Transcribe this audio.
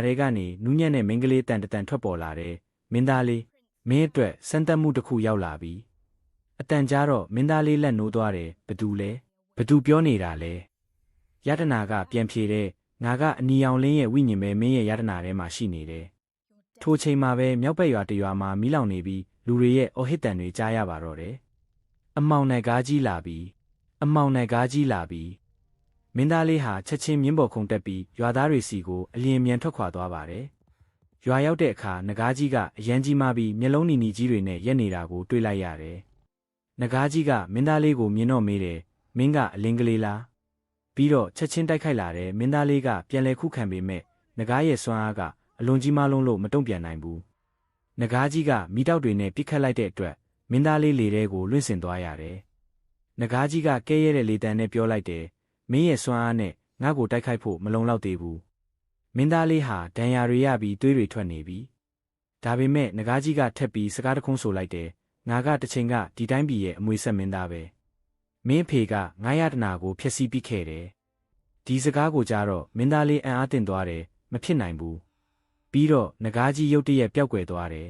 တွေကနေနူးညံ့တဲ့မိန်းကလေးတန်တန်ထွက်ပေါ်လာတယ်မင်းသားလေးမင်းအတွက်စမ်းသပ်မှုတစ်ခုရောက်လာပြီအတန်ကြားတော့မင်းသားလေးလက်နိုးသွားတယ်ဘသူလဲဘသူပြောနေတာလဲယတနာကပြန်ဖြေတဲ့ငါကအနီရောင်လင်းရဲ့ဝိညာဉ်ပဲမင်းရဲ့ယတနာထဲမှာရှိနေတယ်ထိုချိန်မှာပဲမြောက်ဘက်ရွာတရွာမှာမီးလောင်နေပြီးလူတွေရဲ့အော်ဟစ်တန်တွေကြားရပါတော့တယ်အမောင်နဲ့ကားကြီးလာပြီအမောင်နဲ့ကားကြီးလာပြီမင်းသားလေးဟာချက်ချင်းမြင်းပေါ်ခုန်တက်ပြီးရွာသားတွေစီကိုအလျင်မြန်ထွက်ခွာသွားပါတယ်ရွာရောက်တဲ့အခါနဂါးကြီးကအရန်ကြီးမှပြီးမျက်လုံးနီနီကြီးတွေနဲ့ရက်နေတာကိုတွေ့လိုက်ရတယ်နဂါးကြီးကမင်းသားလေးကိုမြင်တော့မေးတယ်မင်းကအလင်းကလေးလားပြီးတော့ချက်ချင်းတိုက်ခိုက်လာတယ်မင်းသားလေးကပြန်လဲခုခံပေမဲ့နဂါးရဲ့စွမ်းအားကအလွန်ကြီးမားလုံးလို့မတုံ့ပြန်နိုင်ဘူးနဂါးကြီးကမိတောက်တွေနဲ့ပစ်ခတ်လိုက်တဲ့အတွက်မင်းသားလေးလေထဲကိုလွင့်စင်သွားရတယ်နဂါးကြီးကကဲရဲတဲ့လေတံနဲ့ပြောလိုက်တယ်မင်းရဲ့စွမ်းအားနဲ့ငါ့ကိုတိုက်ခိုက်ဖို့မလုံလောက်သေးဘူးမင်းသားလေးဟာဒဏ်ရာတွေရပြီးသွေးတွေထွက်နေပြီဒါပေမဲ့နဂါးကြီးကထက်ပြီးစကားတခုံးဆိုလိုက်တယ်ငါကတစ်ချိန်ကဒီတိုင်းပြည်ရဲ့အမွေဆက်မင်းသားပဲမင်းအဖေကငါရတနာကိုဖျက်ဆီးပစ်ခဲ့တယ်ဒီစကားကိုကြားတော့မင်းသားလေးအံ့အားသင့်သွားတယ်မဖြစ်နိုင်ဘူးပြီးတော့နဂါးကြီးရုတ်တရက်ပျောက်ကွယ်သွားတယ်